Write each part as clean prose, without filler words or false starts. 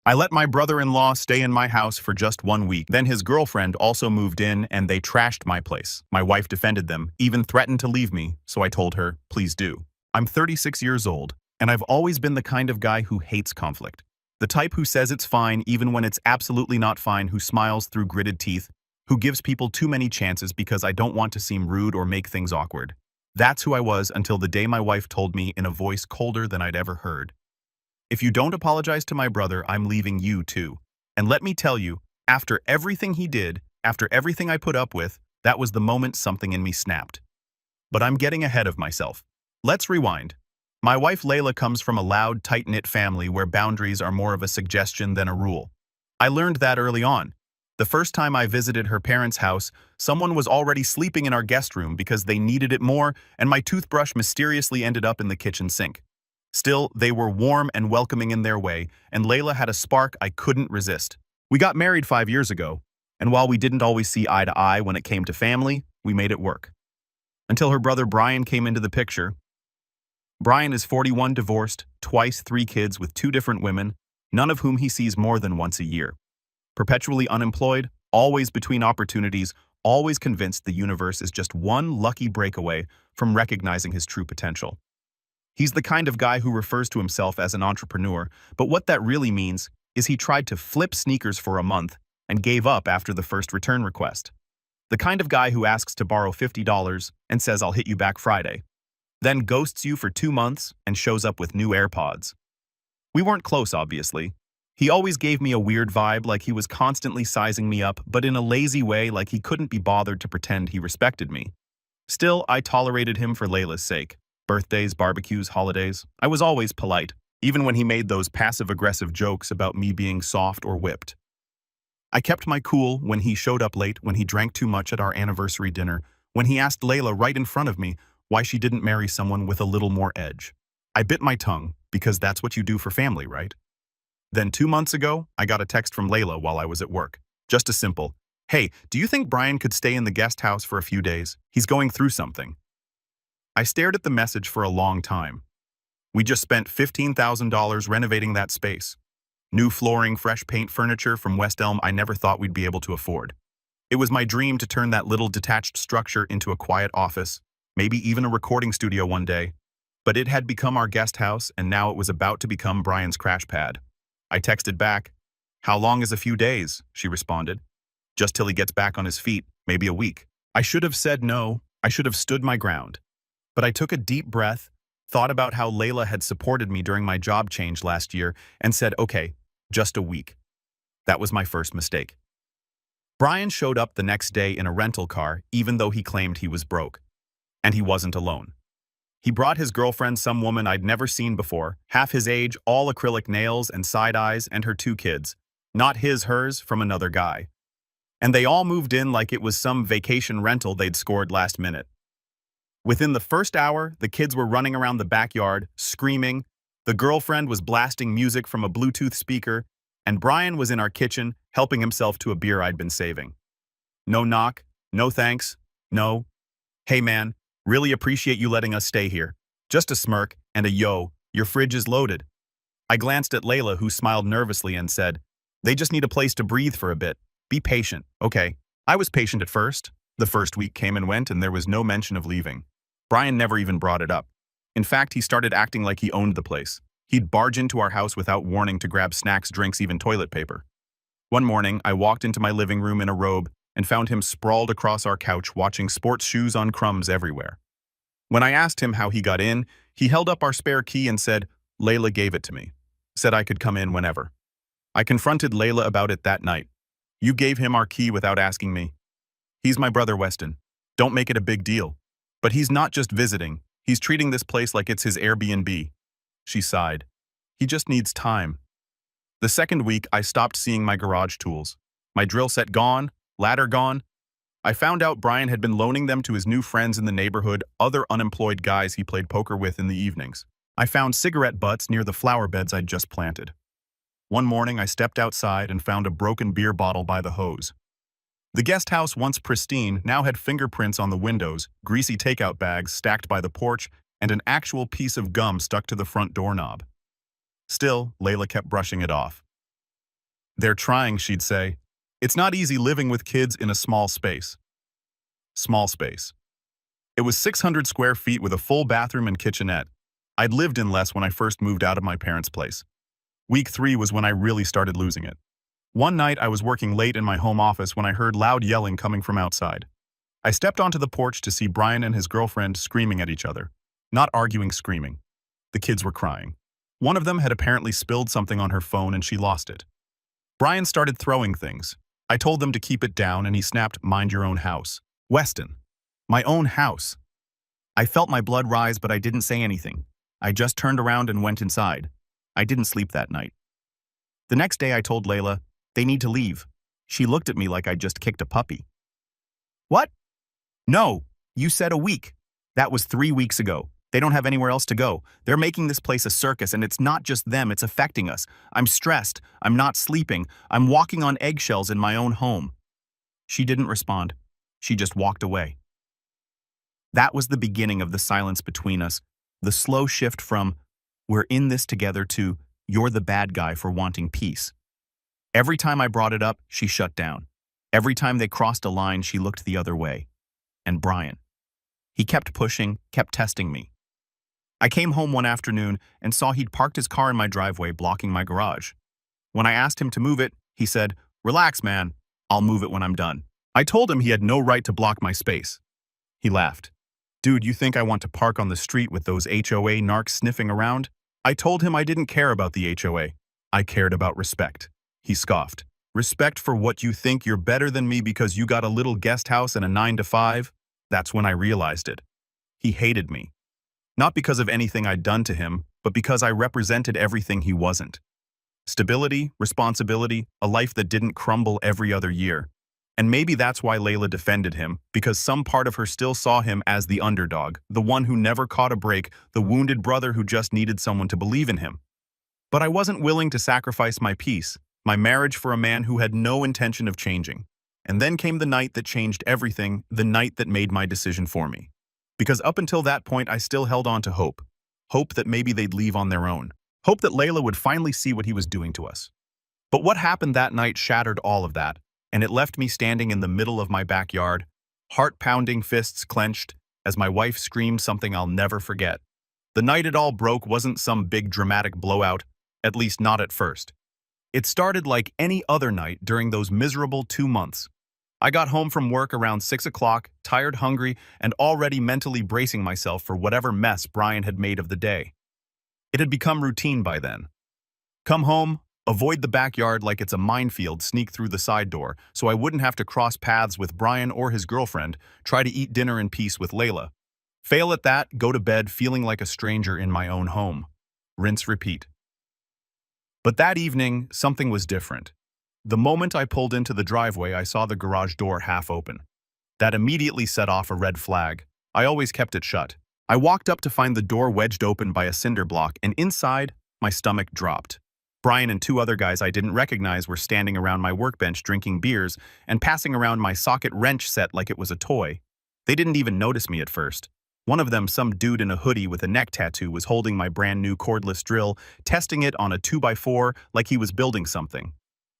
I let my brother-in-law stay in my house for just 1 week. Then his girlfriend also moved in and they trashed my place. My wife defended them, even threatened to leave me, so I told her, please do. I'm 36 years old, and I've always been the kind of guy who hates conflict. The type who says it's fine even when it's absolutely not fine, who smiles through gritted teeth, who gives people too many chances because I don't want to seem rude or make things awkward. That's who I was until the day my wife told me in a voice colder than I'd ever heard, if you don't apologize to my brother, I'm leaving you too. And let me tell you, after everything he did, after everything I put up with, that was the moment something in me snapped. But I'm getting ahead of myself. Let's rewind. My wife Layla comes from a loud, tight-knit family where boundaries are more of a suggestion than a rule. I learned that early on. The first time I visited her parents' house, someone was already sleeping in our guest room because they needed it more, and my toothbrush mysteriously ended up in the kitchen sink. Still, they were warm and welcoming in their way, and Layla had a spark I couldn't resist. We got married 5 years ago, and while we didn't always see eye to eye when it came to family, we made it work. Until her brother Brian came into the picture. Brian is 41, divorced, twice, 3 kids with 2 different women, none of whom he sees more than once a year. Perpetually unemployed, always between opportunities, always convinced the universe is just one lucky breakaway from recognizing his true potential. He's the kind of guy who refers to himself as an entrepreneur, but what that really means is he tried to flip sneakers for a month and gave up after the first return request. The kind of guy who asks to borrow $50 and says I'll hit you back Friday, then ghosts you for 2 months and shows up with new AirPods. We weren't close, obviously. He always gave me a weird vibe, like he was constantly sizing me up, but in a lazy way, like he couldn't be bothered to pretend he respected me. Still, I tolerated him for Layla's sake. Birthdays, barbecues, holidays. I was always polite, even when he made those passive-aggressive jokes about me being soft or whipped. I kept my cool when he showed up late, when he drank too much at our anniversary dinner, when he asked Layla right in front of me why she didn't marry someone with a little more edge. I bit my tongue, because that's what you do for family, right? Then 2 months ago, I got a text from Layla while I was at work. Just a simple, hey, do you think Brian could stay in the guest house for a few days? He's going through something. I stared at the message for a long time. We just spent $15,000 renovating that space. New flooring, fresh paint, furniture from West Elm I never thought we'd be able to afford. It was my dream to turn that little detached structure into a quiet office, maybe even a recording studio one day. But it had become our guest house, and now it was about to become Brian's crash pad. I texted back, how long is a few days? She responded. Just till he gets back on his feet, maybe a week. I should have said no. I should have stood my ground. But I took a deep breath, thought about how Layla had supported me during my job change last year, and said, okay, just a week. That was my first mistake. Brian showed up the next day in a rental car, even though he claimed he was broke. And he wasn't alone. He brought his girlfriend, some woman I'd never seen before, half his age, all acrylic nails and side eyes, and her 2 kids. Not hers, from another guy. And they all moved in like it was some vacation rental they'd scored last minute. Within the first hour, the kids were running around the backyard, screaming, the girlfriend was blasting music from a Bluetooth speaker, and Brian was in our kitchen, helping himself to a beer I'd been saving. No knock, no thanks, no, hey man, really appreciate you letting us stay here. Just a smirk and a yo, your fridge is loaded. I glanced at Layla, who smiled nervously and said, they just need a place to breathe for a bit. Be patient, okay? I was patient at first. The first week came and went and there was no mention of leaving. Brian never even brought it up. In fact, he started acting like he owned the place. He'd barge into our house without warning to grab snacks, drinks, even toilet paper. One morning, I walked into my living room in a robe and found him sprawled across our couch watching sports shoes on crumbs everywhere. When I asked him how he got in, he held up our spare key and said, Layla gave it to me. Said I could come in whenever. I confronted Layla about it that night. You gave him our key without asking me. He's my brother, Weston. Don't make it a big deal. But he's not just visiting. He's treating this place like it's his Airbnb. She sighed. He just needs time. The second week, I stopped seeing my garage tools. My drill set gone, ladder gone. I found out Brian had been loaning them to his new friends in the neighborhood, other unemployed guys he played poker with in the evenings. I found cigarette butts near the flower beds I'd just planted. One morning, I stepped outside and found a broken beer bottle by the hose. The guest house, once pristine, now had fingerprints on the windows, greasy takeout bags stacked by the porch, and an actual piece of gum stuck to the front doorknob. Still, Layla kept brushing it off. They're trying, she'd say. It's not easy living with kids in a small space. Small space. It was 600 square feet with a full bathroom and kitchenette. I'd lived in less when I first moved out of my parents' place. Week 3 was when I really started losing it. One night I was working late in my home office when I heard loud yelling coming from outside. I stepped onto the porch to see Brian and his girlfriend screaming at each other. Not arguing, screaming. The kids were crying. One of them had apparently spilled something on her phone and she lost it. Brian started throwing things. I told them to keep it down and he snapped, "Mind your own house." Weston. My own house. I felt my blood rise, but I didn't say anything. I just turned around and went inside. I didn't sleep that night. The next day I told Layla, "They need to leave." She looked at me like I'd just kicked a puppy. "What?" "No, you said a week. That was 3 weeks ago. They don't have anywhere else to go. They're making this place a circus, and it's not just them, it's affecting us. I'm stressed. I'm not sleeping. I'm walking on eggshells in my own home." She didn't respond. She just walked away. That was the beginning of the silence between us, the slow shift from, "We're in this together," to, "You're the bad guy for wanting peace." Every time I brought it up, she shut down. Every time they crossed a line, she looked the other way. And Brian. He kept pushing, kept testing me. I came home one afternoon and saw he'd parked his car in my driveway, blocking my garage. When I asked him to move it, he said, "Relax, man. I'll move it when I'm done." I told him he had no right to block my space. He laughed. "Dude, you think I want to park on the street with those HOA narcs sniffing around?" I told him I didn't care about the HOA. I cared about respect. He scoffed. "Respect for what you think you're better than me because you got a little guest house and a 9 to 5? That's when I realized it. He hated me. Not because of anything I'd done to him, but because I represented everything he wasn't. Stability, responsibility, a life that didn't crumble every other year. And maybe that's why Layla defended him, because some part of her still saw him as the underdog, the one who never caught a break, the wounded brother who just needed someone to believe in him. But I wasn't willing to sacrifice my peace, my marriage, for a man who had no intention of changing. And then came the night that changed everything, the night that made my decision for me. Because up until that point, I still held on to hope. Hope that maybe they'd leave on their own. Hope that Layla would finally see what he was doing to us. But what happened that night shattered all of that, and it left me standing in the middle of my backyard, heart-pounding, fists clenched, as my wife screamed something I'll never forget. The night it all broke wasn't some big dramatic blowout, at least not at first. It started like any other night during those miserable 2 months. I got home from work around 6 o'clock, tired, hungry, and already mentally bracing myself for whatever mess Brian had made of the day. It had become routine by then. Come home, avoid the backyard like it's a minefield, sneak through the side door so I wouldn't have to cross paths with Brian or his girlfriend, try to eat dinner in peace with Layla. Fail at that, go to bed feeling like a stranger in my own home. Rinse, repeat. But that evening, something was different. The moment I pulled into the driveway, I saw the garage door half open. That immediately set off a red flag. I always kept it shut. I walked up to find the door wedged open by a cinder block, and inside, my stomach dropped. Brian and 2 other guys I didn't recognize were standing around my workbench drinking beers and passing around my socket wrench set like it was a toy. They didn't even notice me at first. One of them, some dude in a hoodie with a neck tattoo, was holding my brand new cordless drill, testing it on a 2x4 like he was building something.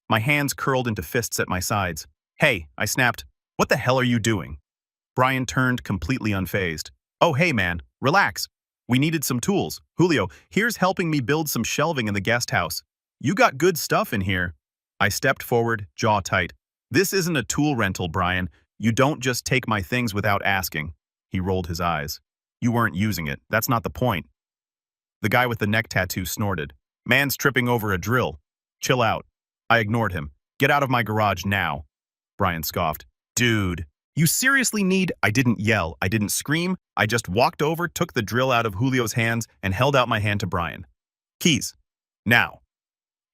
My hands curled into fists at my sides. "Hey," I snapped. "What the hell are you doing?" Brian turned completely unfazed. "Oh, hey man, relax. We needed some tools. Julio, here's helping me build some shelving in the guest house. You got good stuff in here." I stepped forward, jaw tight. "This isn't a tool rental, Brian. You don't just take my things without asking." He rolled his eyes. "You weren't using it. That's not the point." The guy with the neck tattoo snorted. "Man's tripping over a drill. Chill out." I ignored him. "Get out of my garage now." Brian scoffed. "Dude, you seriously need—" I didn't yell, I didn't scream. I just walked over, took the drill out of Julio's hands, and held out my hand to Brian. "Keys. Now."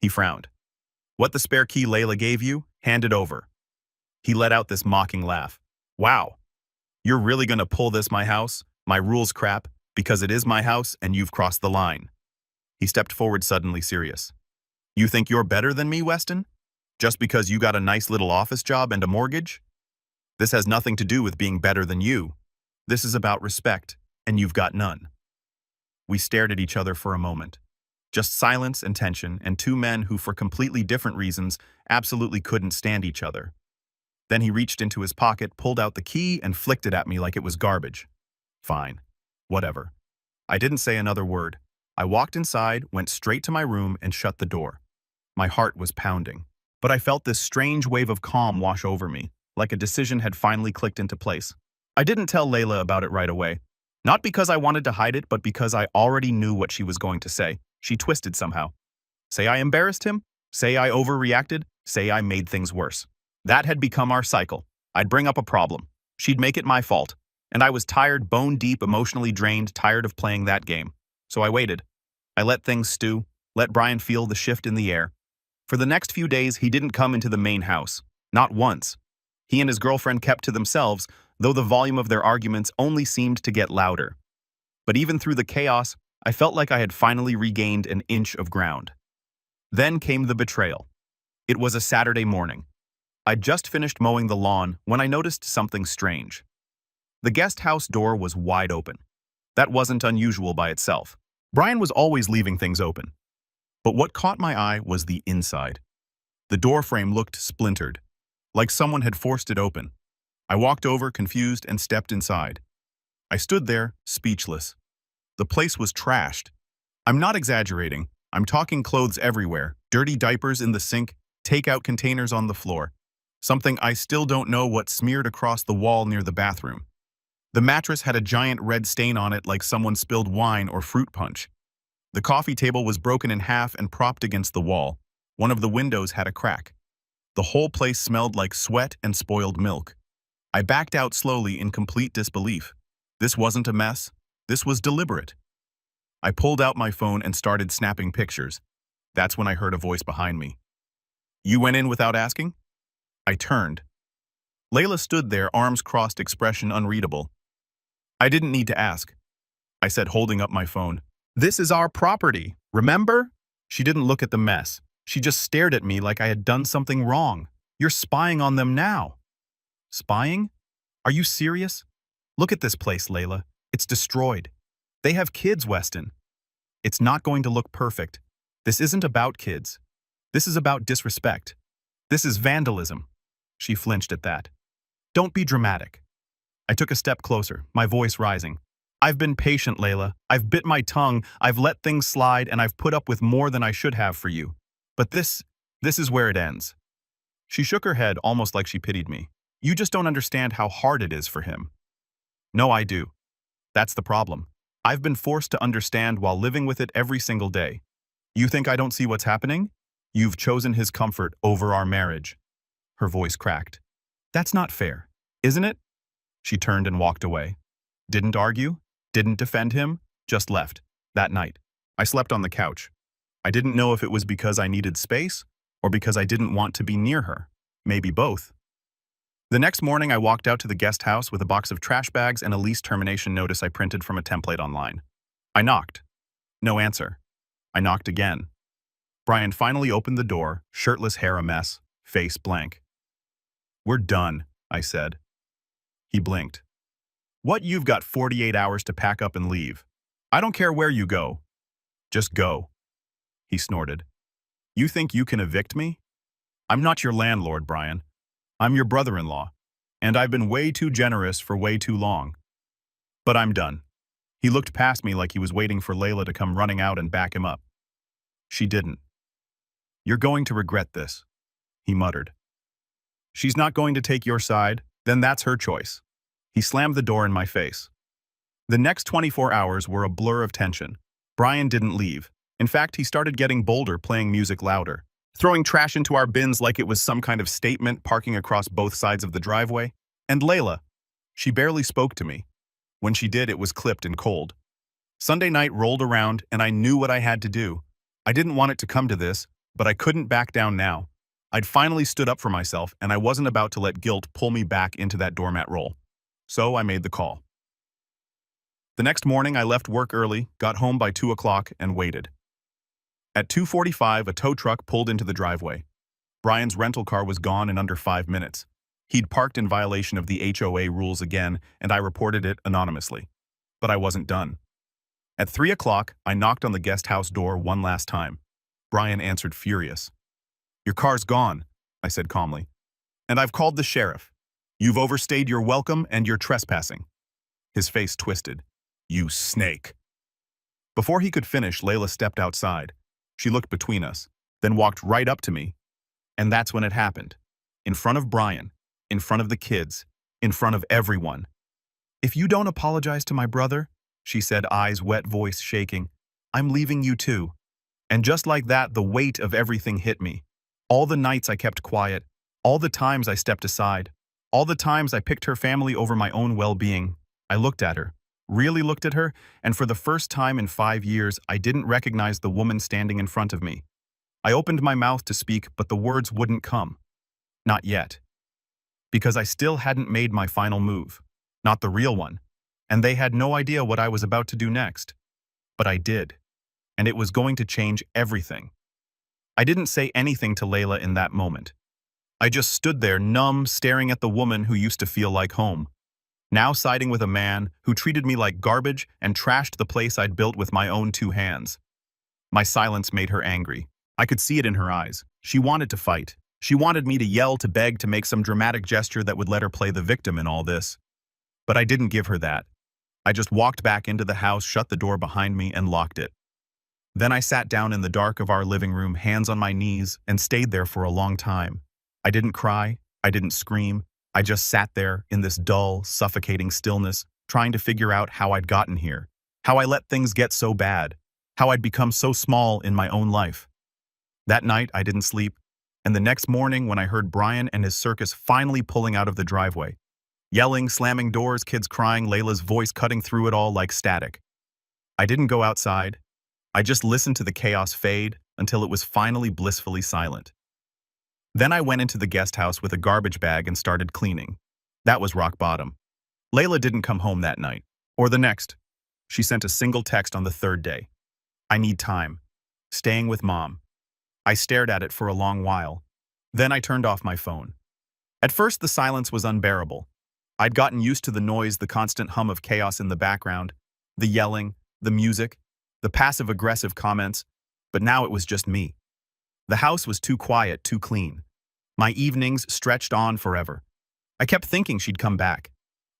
He frowned. "What the spare key Layla gave you? Hand it over." He let out this mocking laugh. "Wow. You're really gonna pull this my house? My rules crap? Because it is my house and you've crossed the line." He stepped forward, suddenly serious. "You think you're better than me, Weston? Just because you got a nice little office job and a mortgage? This has nothing to do with being better than you. This is about respect, and you've got none." We stared at each other for a moment. Just silence and tension, and two men who, for completely different reasons, absolutely couldn't stand each other. Then he reached into his pocket, pulled out the key, and flicked it at me like it was garbage. Fine. Whatever. I didn't say another word. I walked inside, went straight to my room, and shut the door. My heart was pounding. But I felt this strange wave of calm wash over me, like a decision had finally clicked into place. I didn't tell Layla about it right away. Not because I wanted to hide it, but because I already knew what she was going to say. She twisted somehow. Say I embarrassed him? Say I overreacted? Say I made things worse. That had become our cycle. I'd bring up a problem. She'd make it my fault. And I was tired, bone deep, emotionally drained, tired of playing that game. So I waited. I let things stew, let Brian feel the shift in the air. For the next few days, he didn't come into the main house. Not once. He and his girlfriend kept to themselves, though the volume of their arguments only seemed to get louder. But even through the chaos, I felt like I had finally regained an inch of ground. Then came the betrayal. It was a Saturday morning. I'd just finished mowing the lawn when I noticed something strange. The guest house door was wide open. That wasn't unusual by itself. Brian was always leaving things open. But what caught my eye was the inside. The door frame looked splintered, like someone had forced it open. I walked over, confused, and stepped inside. I stood there, speechless. The place was trashed. I'm not exaggerating. I'm talking clothes everywhere, dirty diapers in the sink, takeout containers on the floor. Something I still don't know what smeared across the wall near the bathroom. The mattress had a giant red stain on it like someone spilled wine or fruit punch. The coffee table was broken in half and propped against the wall. One of the windows had a crack. The whole place smelled like sweat and spoiled milk. I backed out slowly in complete disbelief. This wasn't a mess. This was deliberate. I pulled out my phone and started snapping pictures. That's when I heard a voice behind me. "You went in without asking?" I turned. Layla stood there, arms crossed, expression unreadable. "I didn't need to ask," I said, holding up my phone. "This is our property, remember?" She didn't look at the mess. She just stared at me like I had done something wrong. "You're spying on them now." "Spying? Are you serious? Look at this place, Layla. It's destroyed. They have kids, Weston. It's not going to look perfect. This isn't about kids. This is about disrespect. This is vandalism." She flinched at that. "Don't be dramatic." I took a step closer, my voice rising. "I've been patient, Layla. I've bit my tongue, I've let things slide, and I've put up with more than I should have for you. But this is where it ends." She shook her head almost like she pitied me. "You just don't understand how hard it is for him." "No, I do. That's the problem. I've been forced to understand while living with it every single day. You think I don't see what's happening? You've chosen his comfort over our marriage." Her voice cracked. "That's not fair, isn't it?" She turned and walked away. Didn't argue, didn't defend him, just left. That night, I slept on the couch. I didn't know if it was because I needed space or because I didn't want to be near her. Maybe both. The next morning, I walked out to the guest house with a box of trash bags and a lease termination notice I printed from a template online. I knocked. No answer. I knocked again. Brian finally opened the door, shirtless hair a mess, face blank. "We're done," I said. He blinked. "What, you've got 48 hours to pack up and leave. I don't care where you go. Just go." He snorted. "You think you can evict me? I'm not your landlord, Brian. I'm your brother-in-law, and I've been way too generous for way too long. But I'm done." He looked past me like he was waiting for Layla to come running out and back him up. She didn't. "You're going to regret this," he muttered. "She's not going to take your side, then that's her choice." He slammed the door in my face. The next 24 hours were a blur of tension. Brian didn't leave. In fact, he started getting bolder, playing music louder, throwing trash into our bins like it was some kind of statement, parking across both sides of the driveway. And Layla, she barely spoke to me. When she did, it was clipped and cold. Sunday night rolled around, and I knew what I had to do. I didn't want it to come to this, but I couldn't back down now. I'd finally stood up for myself, and I wasn't about to let guilt pull me back into that doormat role. So I made the call. The next morning, I left work early, got home by 2 o'clock, and waited. At 2:45, a tow truck pulled into the driveway. Brian's rental car was gone in under 5 minutes. He'd parked in violation of the HOA rules again, and I reported it anonymously. But I wasn't done. At 3 o'clock, I knocked on the guest house door one last time. Brian answered furious. "Your car's gone," I said calmly. "And I've called the sheriff. You've overstayed your welcome and you're trespassing." His face twisted. "You snake." Before he could finish, Layla stepped outside. She looked between us, then walked right up to me. And that's when it happened. In front of Brian, in front of the kids, in front of everyone. "If you don't apologize to my brother," she said, eyes wet, voice shaking, "I'm leaving you too." And just like that, the weight of everything hit me. All the nights I kept quiet, all the times I stepped aside, all the times I picked her family over my own well-being. I looked at her, really looked at her, and for the first time in 5 years, I didn't recognize the woman standing in front of me. I opened my mouth to speak, but the words wouldn't come. Not yet. Because I still hadn't made my final move. Not the real one. And they had no idea what I was about to do next. But I did. And it was going to change everything. I didn't say anything to Layla in that moment. I just stood there numb, staring at the woman who used to feel like home. Now siding with a man who treated me like garbage and trashed the place I'd built with my own 2 hands. My silence made her angry. I could see it in her eyes. She wanted to fight. She wanted me to yell, to beg, to make some dramatic gesture that would let her play the victim in all this. But I didn't give her that. I just walked back into the house, shut the door behind me, and locked it. Then I sat down in the dark of our living room, hands on my knees, and stayed there for a long time. I didn't cry. I didn't scream. I just sat there in this dull, suffocating stillness, trying to figure out how I'd gotten here, how I let things get so bad, how I'd become so small in my own life. That night, I didn't sleep, and the next morning when I heard Brian and his circus finally pulling out of the driveway, yelling, slamming doors, kids crying, Layla's voice cutting through it all like static. I didn't go outside. I just listened to the chaos fade until it was finally blissfully silent. Then I went into the guest house with a garbage bag and started cleaning. That was rock bottom. Layla didn't come home that night, or the next. She sent a single text on the 3rd day. "I need time. Staying with Mom." I stared at it for a long while. Then I turned off my phone. At first, the silence was unbearable. I'd gotten used to the noise, the constant hum of chaos in the background, the yelling, the music, the passive-aggressive comments, but now it was just me. The house was too quiet, too clean. My evenings stretched on forever. I kept thinking she'd come back,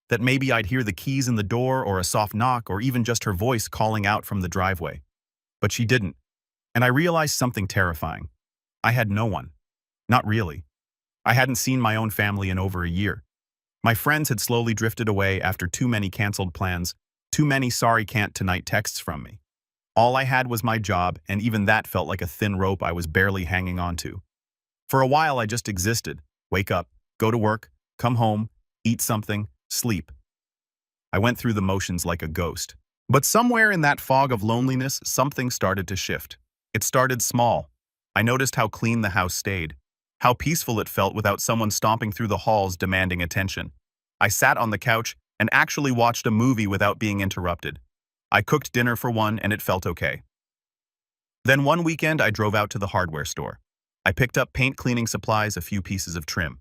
that maybe I'd hear the keys in the door or a soft knock or even just her voice calling out from the driveway. But she didn't. And I realized something terrifying. I had no one. Not really. I hadn't seen my own family in over a year. My friends had slowly drifted away after too many canceled plans, too many sorry can't tonight texts from me. All I had was my job, and even that felt like a thin rope I was barely hanging on to. For a while, I just existed. Wake up, go to work, come home, eat something, sleep. I went through the motions like a ghost. But somewhere in that fog of loneliness, something started to shift. It started small. I noticed how clean the house stayed, how peaceful it felt without someone stomping through the halls demanding attention. I sat on the couch and actually watched a movie without being interrupted. I cooked dinner for one, and it felt okay. Then one weekend, I drove out to the hardware store. I picked up paint, cleaning supplies, a few pieces of trim.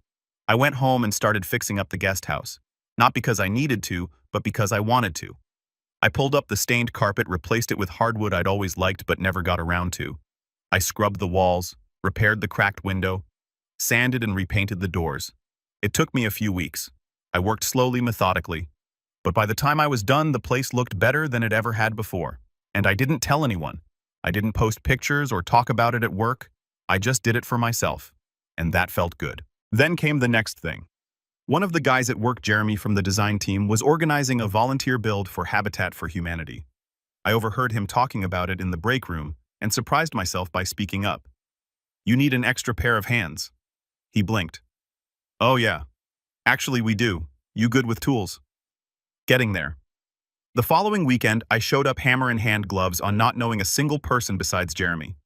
I went home and started fixing up the guest house. Not because I needed to, but because I wanted to. I pulled up the stained carpet, replaced it with hardwood I'd always liked but never got around to. I scrubbed the walls, repaired the cracked window, sanded and repainted the doors. It took me a few weeks. I worked slowly, methodically. But by the time I was done, the place looked better than it ever had before. And I didn't tell anyone. I didn't post pictures or talk about it at work. I just did it for myself. And that felt good. Then came the next thing. One of the guys at work, Jeremy from the design team, was organizing a volunteer build for Habitat for Humanity. I overheard him talking about it in the break room and surprised myself by speaking up. "You need an extra pair of hands." He blinked. "Oh yeah. Actually, we do. You good with tools?" Getting there. The following weekend, I showed up hammer-in-hand, gloves on, not knowing a single person besides Jeremy.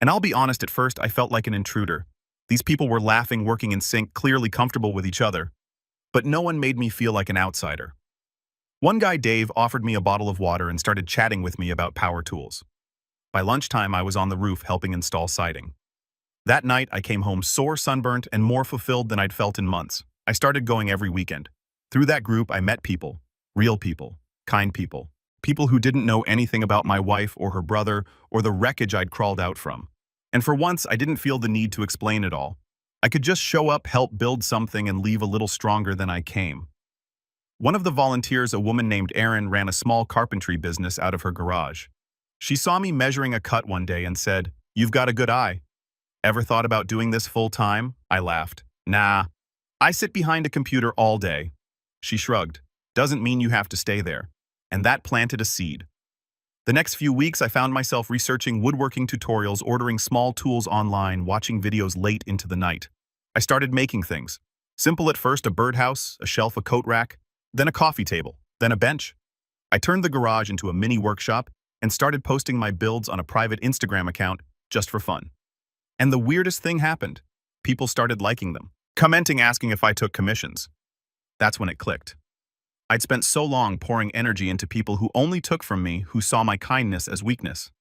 And I'll be honest, at first I felt like an intruder. These people were laughing, working in sync, clearly comfortable with each other. But no one made me feel like an outsider. One guy, Dave, offered me a bottle of water and started chatting with me about power tools. By lunchtime, I was on the roof helping install siding. That night, I came home sore, sunburnt, and more fulfilled than I'd felt in months. I started going every weekend. Through that group, I met people, real people, kind people, People who didn't know anything about my wife or her brother or the wreckage I'd crawled out from. And for once, I didn't feel the need to explain it all. I could just show up, help build something, and leave a little stronger than I came. One of the volunteers, a woman named Erin, ran a small carpentry business out of her garage. She saw me measuring a cut one day and said, "You've got a good eye. Ever thought about doing this full time?" I laughed. "Nah. I sit behind a computer all day." She shrugged. "Doesn't mean you have to stay there." And that planted a seed. The next few weeks, I found myself researching woodworking tutorials, ordering small tools online, watching videos late into the night. I started making things. Simple at first, a birdhouse, a shelf, a coat rack, then a coffee table, then a bench. I turned the garage into a mini workshop and started posting my builds on a private Instagram account just for fun. And the weirdest thing happened. People started liking them, commenting, asking if I took commissions. That's when it clicked. I'd spent so long pouring energy into people who only took from me, who saw my kindness as weakness.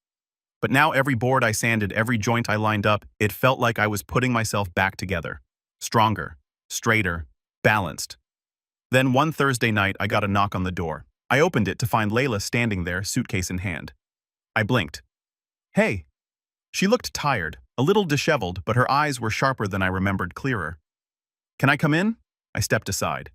But now every board I sanded, every joint I lined up, it felt like I was putting myself back together. Stronger, straighter, balanced. Then one Thursday night, I got a knock on the door. I opened it to find Layla standing there, suitcase in hand. I blinked. "Hey." She looked tired, a little disheveled, but her eyes were sharper than I remembered, clearer. "Can I come in?" I stepped aside.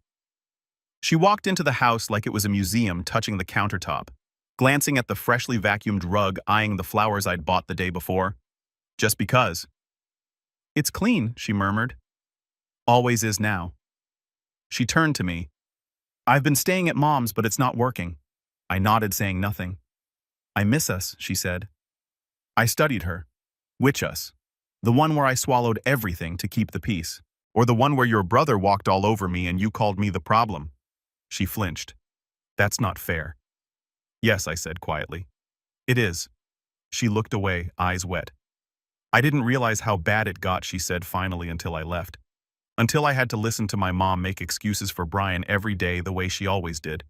She walked into the house like it was a museum, touching the countertop, glancing at the freshly vacuumed rug, eyeing the flowers I'd bought the day before. "Just because." "It's clean," she murmured. "Always is now." She turned to me. "I've been staying at Mom's, but it's not working." I nodded, saying nothing. "I miss us," she said. I studied her. "Which us? The one where I swallowed everything to keep the peace? Or the one where your brother walked all over me and you called me the problem?" She flinched. "That's not fair." "Yes," I said quietly. "It is." She looked away, eyes wet. "I didn't realize how bad it got," she said finally, "until I left. Until I had to listen to my mom make excuses for Brian every day the way she always did.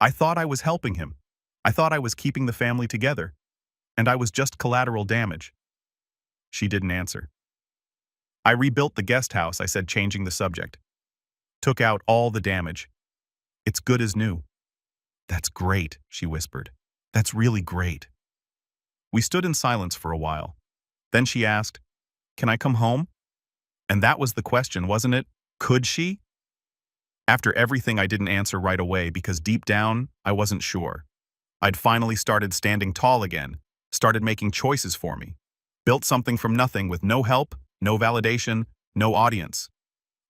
I thought I was helping him. I thought I was keeping the family together. And I was just collateral damage." She didn't answer. "I rebuilt the guest house," I said, changing the subject. "Took out all the damage. It's good as new." "That's great," she whispered. "That's really great." We stood in silence for a while. Then she asked, "Can I come home?" And that was the question, wasn't it? Could she? After everything, I didn't answer right away because deep down, I wasn't sure. I'd finally started standing tall again, started making choices for me. Built something from nothing with no help, no validation, no audience.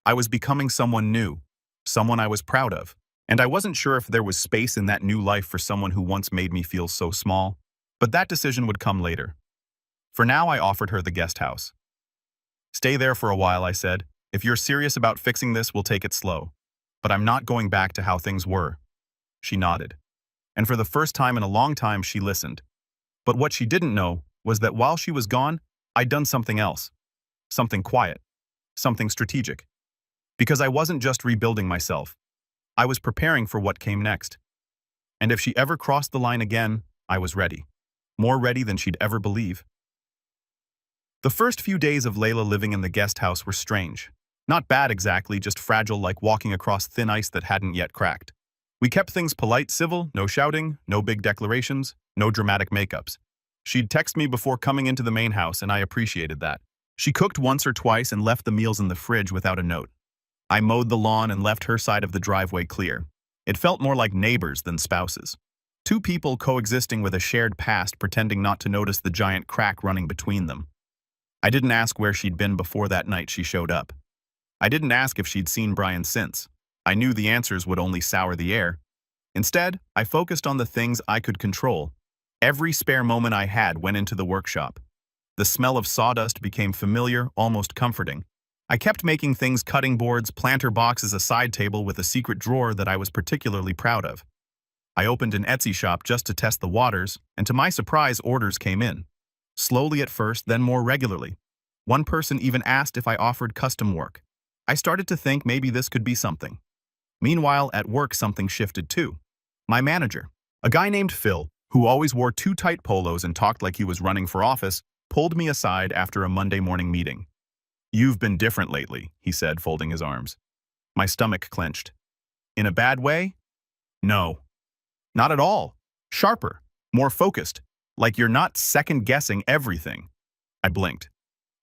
I was becoming someone new, someone I was proud of. And I wasn't sure if there was space in that new life for someone who once made me feel so small. But that decision would come later. For now, I offered her the guest house. "Stay there for a while," I said. "If you're serious about fixing this, we'll take it slow. But I'm not going back to how things were." She nodded. And for the first time in a long time, she listened. But what she didn't know was that while she was gone, I'd done something else. Something quiet. Something strategic. Because I wasn't just rebuilding myself. I was preparing for what came next. And if she ever crossed the line again, I was ready. More ready than she'd ever believe. The first few days of Layla living in the guest house were strange. Not bad exactly, just fragile, like walking across thin ice that hadn't yet cracked. We kept things polite, civil, no shouting, no big declarations, no dramatic makeups. She'd text me before coming into the main house, and I appreciated that. She cooked once or twice and left the meals in the fridge without a note. I mowed the lawn and left her side of the driveway clear. It felt more like neighbors than spouses. Two people coexisting with a shared past, pretending not to notice the giant crack running between them. I didn't ask where she'd been before that night she showed up. I didn't ask if she'd seen Brian since. I knew the answers would only sour the air. Instead, I focused on the things I could control. Every spare moment I had went into the workshop. The smell of sawdust became familiar, almost comforting. I kept making things: cutting boards, planter boxes, a side table with a secret drawer that I was particularly proud of. I opened an Etsy shop just to test the waters, and to my surprise, orders came in. Slowly at first, then more regularly. One person even asked if I offered custom work. I started to think maybe this could be something. Meanwhile, at work, something shifted too. My manager, a guy named Phil, who always wore too tight polos and talked like he was running for office, pulled me aside after a Monday morning meeting. "You've been different lately," he said, folding his arms. My stomach clenched. "In a bad way?" "No. Not at all." Sharper, more focused, like you're not second-guessing everything. I blinked.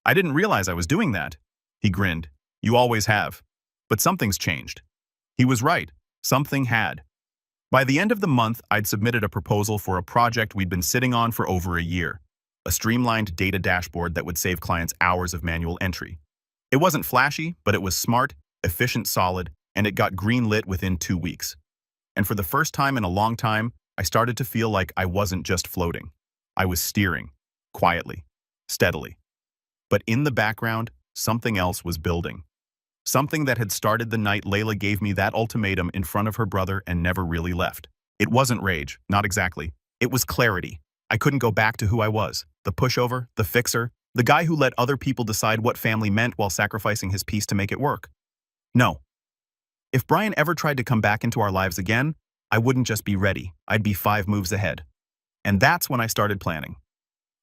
I didn't realize I was doing that. He grinned. You always have. But something's changed. He was right. Something had. By the end of the month, I'd submitted a proposal for a project we'd been sitting on for over a year. A streamlined data dashboard that would save clients hours of manual entry. It wasn't flashy, but it was smart, efficient, solid, and it got green-lit within 2 weeks. And for the first time in a long time, I started to feel like I wasn't just floating. I was steering, quietly, steadily. But in the background, something else was building. Something that had started the night Layla gave me that ultimatum in front of her brother and never really left. It wasn't rage, not exactly. It was clarity. I couldn't go back to who I was. The pushover, the fixer, the guy who let other people decide what family meant while sacrificing his peace to make it work. No. If Brian ever tried to come back into our lives again, I wouldn't just be ready. I'd be 5 moves ahead. And that's when I started planning.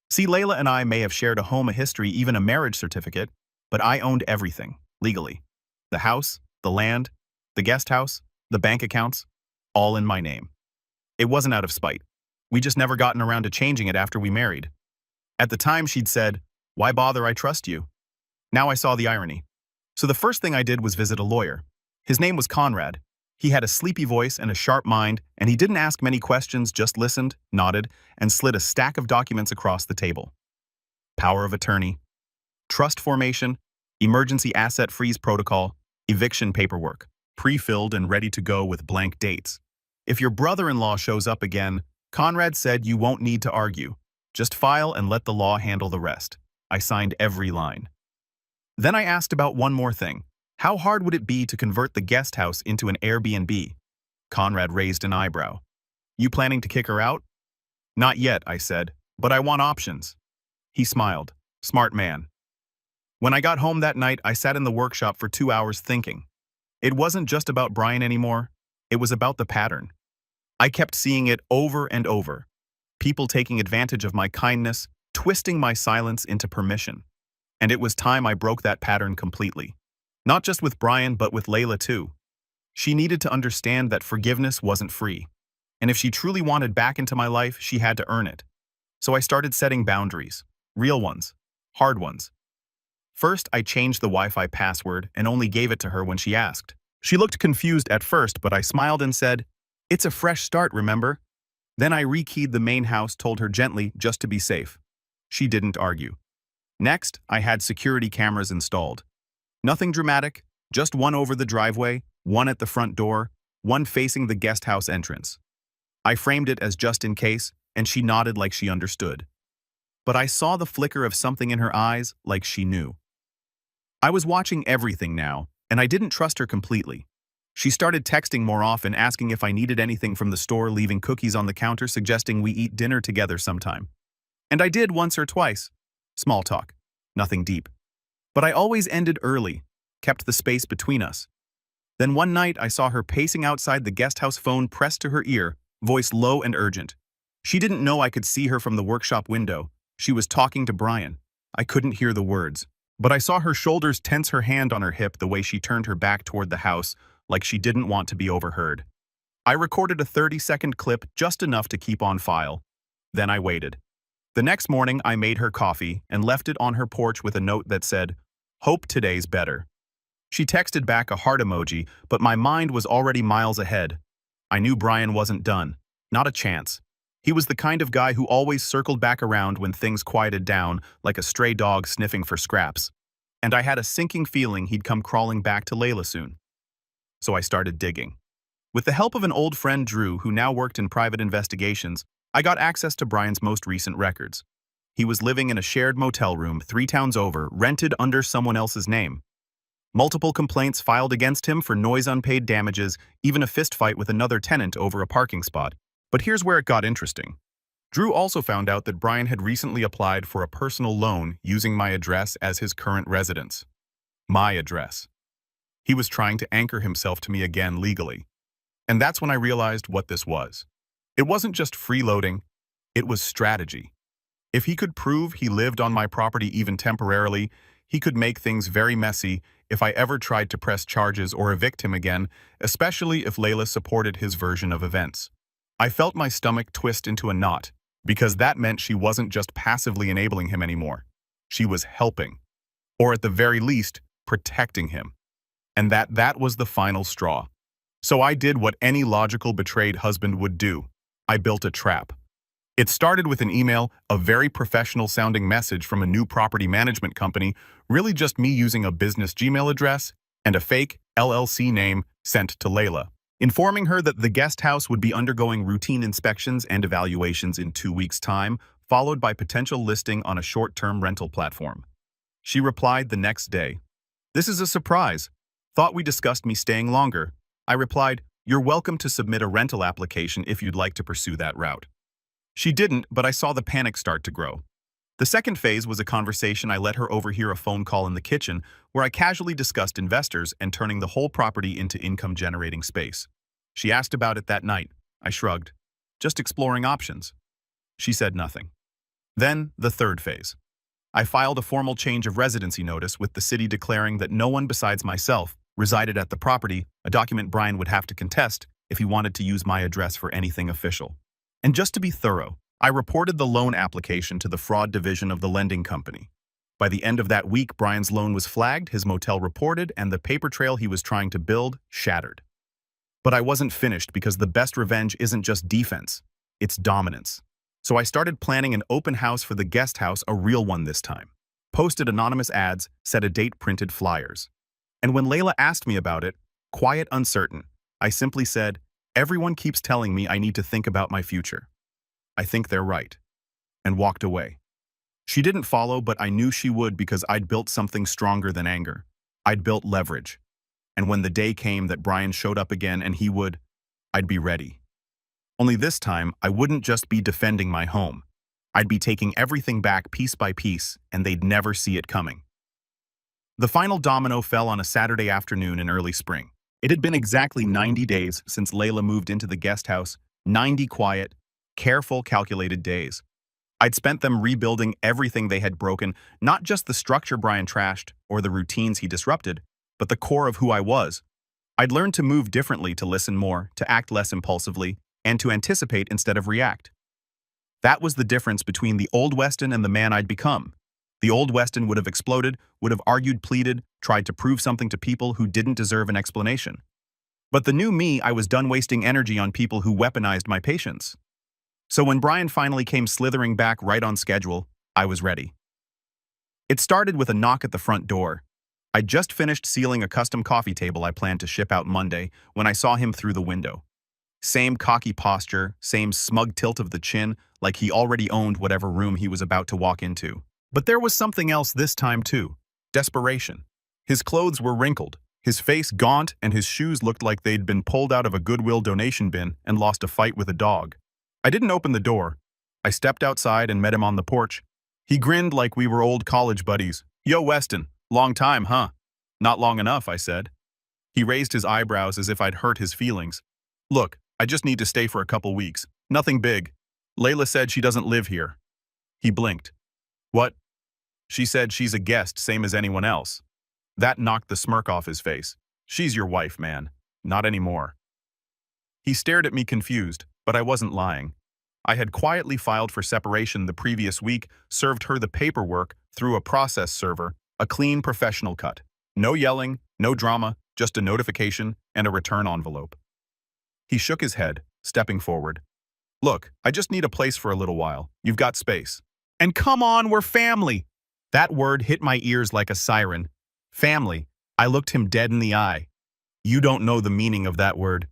See, Layla and I may have shared a home, a history, even a marriage certificate, but I owned everything, legally. The house, the land, the guest house, the bank accounts, all in my name. It wasn't out of spite. We just never gotten around to changing it after we married. At the time, she'd said, "Why bother, I trust you." Now I saw the irony. So the first thing I did was visit a lawyer. His name was Conrad. He had a sleepy voice and a sharp mind, and he didn't ask many questions, just listened, nodded, and slid a stack of documents across the table. Power of attorney, trust formation, emergency asset freeze protocol, eviction paperwork, pre-filled and ready to go with blank dates. If your brother-in-law shows up again, Conrad said you won't need to argue. Just file and let the law handle the rest. I signed every line. Then I asked about one more thing. How hard would it be to convert the guest house into an Airbnb? Conrad raised an eyebrow. You planning to kick her out? Not yet, I said, but I want options. He smiled. Smart man. When I got home that night, I sat in the workshop for 2 hours thinking. It wasn't just about Brian anymore. It was about the pattern. I kept seeing it over and over. People taking advantage of my kindness, twisting my silence into permission. And it was time I broke that pattern completely. Not just with Brian, but with Layla too. She needed to understand that forgiveness wasn't free. And if she truly wanted back into my life, she had to earn it. So I started setting boundaries. Real ones. Hard ones. First, I changed the Wi-Fi password and only gave it to her when she asked. She looked confused at first, but I smiled and said, "It's a fresh start, remember?" Then I rekeyed the main house, told her gently, just to be safe. She didn't argue. Next, I had security cameras installed. Nothing dramatic, just one over the driveway, one at the front door, one facing the guest house entrance. I framed it as just in case, and she nodded like she understood. But I saw the flicker of something in her eyes, like she knew. I was watching everything now, and I didn't trust her completely. She started texting more often, asking if I needed anything from the store, leaving cookies on the counter, suggesting we eat dinner together sometime. And I did once or twice. Small talk. Nothing deep. But I always ended early, kept the space between us. Then one night I saw her pacing outside the guest house, phone pressed to her ear, voice low and urgent. She didn't know I could see her from the workshop window. She was talking to Brian. I couldn't hear the words. But I saw her shoulders tense, her hand on her hip, the way she turned her back toward the house, like she didn't want to be overheard. I recorded a 30-second clip, just enough to keep on file. Then I waited. The next morning, I made her coffee and left it on her porch with a note that said, "Hope today's better." She texted back a heart emoji, but my mind was already miles ahead. I knew Brian wasn't done. Not a chance. He was the kind of guy who always circled back around when things quieted down, like a stray dog sniffing for scraps. And I had a sinking feeling he'd come crawling back to Layla soon. So I started digging. With the help of an old friend, Drew, who now worked in private investigations, I got access to Brian's most recent records. He was living in a shared motel room 3 towns over, rented under someone else's name. Multiple complaints filed against him for noise, unpaid damages, even a fistfight with another tenant over a parking spot. But here's where it got interesting. Drew also found out that Brian had recently applied for a personal loan using my address as his current residence. My address. He was trying to anchor himself to me again legally. And that's when I realized what this was. It wasn't just freeloading, it was strategy. If he could prove he lived on my property even temporarily, he could make things very messy if I ever tried to press charges or evict him again, especially if Layla supported his version of events. I felt my stomach twist into a knot, because that meant she wasn't just passively enabling him anymore. She was helping, or at the very least, protecting him. And that was the final straw. So I did what any logical betrayed husband would do. I built a trap. It started with an email, a very professional-sounding message from a new property management company, really just me using a business Gmail address, and a fake LLC name sent to Layla, informing her that the guest house would be undergoing routine inspections and evaluations in 2 weeks' time, followed by potential listing on a short-term rental platform. She replied the next day, "This is a surprise. Thought we discussed me staying longer." I replied, "You're welcome to submit a rental application if you'd like to pursue that route." She didn't, but I saw the panic start to grow. The second phase was a conversation I let her overhear a phone call in the kitchen where I casually discussed investors and turning the whole property into income-generating space. She asked about it that night. I shrugged. Just exploring options. She said nothing. Then, the third phase. I filed a formal change of residency notice with the city declaring that no one besides myself resided at the property, a document Brian would have to contest if he wanted to use my address for anything official. And just to be thorough, I reported the loan application to the fraud division of the lending company. By the end of that week, Brian's loan was flagged, his motel reported, and the paper trail he was trying to build shattered. But I wasn't finished because the best revenge isn't just defense, it's dominance. So I started planning an open house for the guest house, a real one this time. Posted anonymous ads, set a date, printed flyers. And when Layla asked me about it, quiet, uncertain, I simply said, "Everyone keeps telling me I need to think about my future. I think they're right," and walked away. She didn't follow, but I knew she would because I'd built something stronger than anger. I'd built leverage. And when the day came that Brian showed up again and I'd be ready. Only this time, I wouldn't just be defending my home. I'd be taking everything back piece by piece, and they'd never see it coming. The final domino fell on a Saturday afternoon in early spring. It had been exactly 90 days since Layla moved into the guest house, 90 quiet, careful, calculated days. I'd spent them rebuilding everything they had broken, not just the structure Brian trashed or the routines he disrupted, but the core of who I was. I'd learned to move differently, to listen more, to act less impulsively, and to anticipate instead of react. That was the difference between the old Weston and the man I'd become. The old Weston would have exploded, would have argued, pleaded, tried to prove something to people who didn't deserve an explanation. But the new me, I was done wasting energy on people who weaponized my patience. So when Brian finally came slithering back right on schedule, I was ready. It started with a knock at the front door. I'd just finished sealing a custom coffee table I planned to ship out Monday when I saw him through the window. Same cocky posture, same smug tilt of the chin, like he already owned whatever room he was about to walk into. But there was something else this time too. Desperation. His clothes were wrinkled, his face gaunt, and his shoes looked like they'd been pulled out of a Goodwill donation bin and lost a fight with a dog. I didn't open the door. I stepped outside and met him on the porch. He grinned like we were old college buddies. "Yo, Weston, long time, huh?" "Not long enough," I said. He raised his eyebrows as if I'd hurt his feelings. "Look, I just need to stay for a couple weeks. Nothing big. Layla said she doesn't live here." He blinked. "What?" "She said she's a guest, same as anyone else." That knocked the smirk off his face. "She's your wife, man. Not anymore." He stared at me confused, but I wasn't lying. I had quietly filed for separation the previous week, served her the paperwork through a process server, a clean professional cut. No yelling, no drama, just a notification and a return envelope. He shook his head, stepping forward. "Look, I just need a place for a little while. You've got space." "And come on, we're family." That word hit my ears like a siren. Family. I looked him dead in the eye. "You don't know the meaning of that word."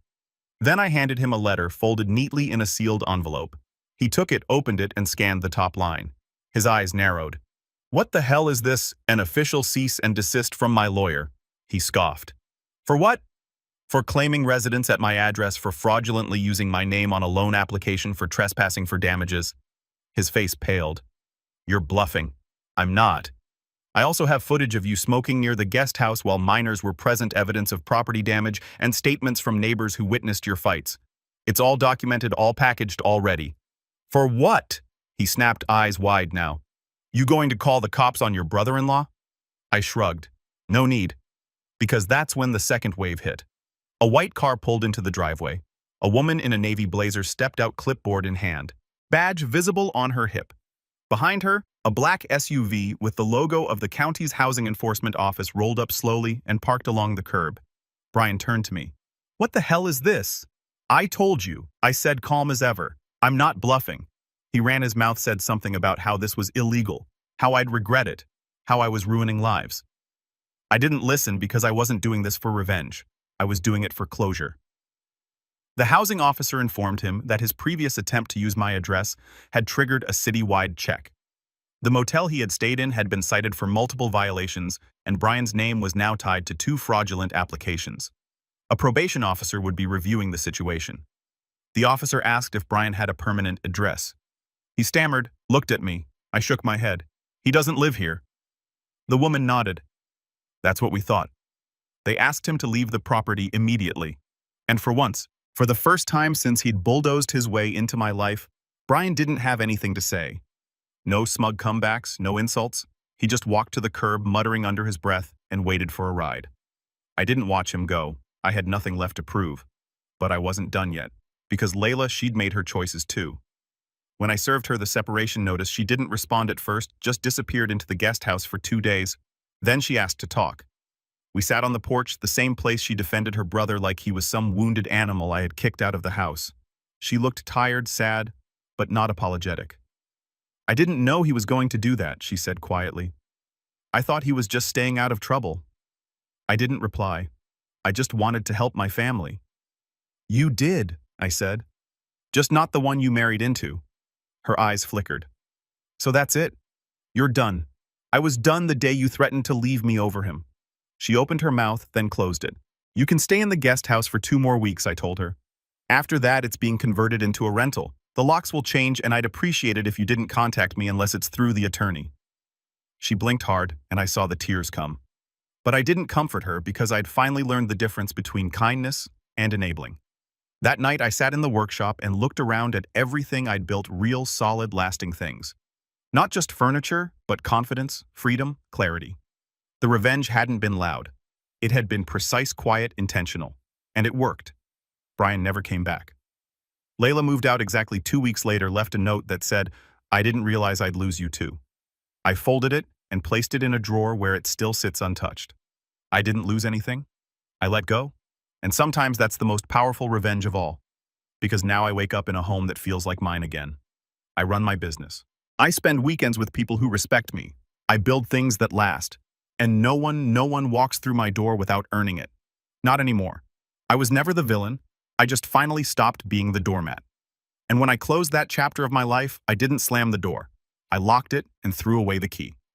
Then I handed him a letter folded neatly in a sealed envelope. He took it, opened it, and scanned the top line. His eyes narrowed. "What the hell is this? An official cease and desist from my lawyer?" He scoffed. "For what?" "For claiming residence at my address, for fraudulently using my name on a loan application, for trespassing for damages." His face paled. "You're bluffing." "I'm not. I also have footage of you smoking near the guest house while minors were present, evidence of property damage, and statements from neighbors who witnessed your fights. It's all documented, all packaged, all ready." "For what?" He snapped, eyes wide now. "You going to call the cops on your brother-in-law?" I shrugged. "No need." Because that's when the second wave hit. A white car pulled into the driveway. A woman in a navy blazer stepped out, clipboard in hand, badge visible on her hip. Behind her, a black SUV with the logo of the county's housing enforcement office rolled up slowly and parked along the curb. Brian turned to me. "What the hell is this?" "I told you," I said, calm as ever. "I'm not bluffing." He ran his mouth, said something about how this was illegal, how I'd regret it, how I was ruining lives. I didn't listen because I wasn't doing this for revenge. I was doing it for closure. The housing officer informed him that his previous attempt to use my address had triggered a citywide check. The motel he had stayed in had been cited for multiple violations, and Brian's name was now tied to 2 fraudulent applications. A probation officer would be reviewing the situation. The officer asked if Brian had a permanent address. He stammered, looked at me. I shook my head. "He doesn't live here." The woman nodded. "That's what we thought." They asked him to leave the property immediately. And for once, for the first time since he'd bulldozed his way into my life, Brian didn't have anything to say. No smug comebacks, no insults. He just walked to the curb, muttering under his breath, and waited for a ride. I didn't watch him go. I had nothing left to prove. But I wasn't done yet, because Layla, she'd made her choices too. When I served her the separation notice, she didn't respond at first, just disappeared into the guest house for 2 days. Then she asked to talk. We sat on the porch, the same place she defended her brother like he was some wounded animal I had kicked out of the house. She looked tired, sad, but not apologetic. "I didn't know he was going to do that," she said quietly. "I thought he was just staying out of trouble." I didn't reply. I just wanted to help my family. "You did," I said. "Just not the one you married into." Her eyes flickered. "So that's it? You're done." "I was done the day you threatened to leave me over him." She opened her mouth, then closed it. "You can stay in the guest house for 2 more weeks, I told her. "After that, it's being converted into a rental. The locks will change, and I'd appreciate it if you didn't contact me unless it's through the attorney." She blinked hard, and I saw the tears come. But I didn't comfort her because I'd finally learned the difference between kindness and enabling. That night, I sat in the workshop and looked around at everything I'd built, real, solid, lasting things. Not just furniture, but confidence, freedom, clarity. The revenge hadn't been loud. It had been precise, quiet, intentional. And it worked. Brian never came back. Layla moved out exactly 2 weeks later, left a note that said, "I didn't realize I'd lose you too." I folded it and placed it in a drawer where it still sits untouched. I didn't lose anything. I let go. And sometimes that's the most powerful revenge of all. Because now I wake up in a home that feels like mine again. I run my business. I spend weekends with people who respect me. I build things that last. And no one walks through my door without earning it. Not anymore. I was never the villain. I just finally stopped being the doormat. And when I closed that chapter of my life, I didn't slam the door. I locked it and threw away the key.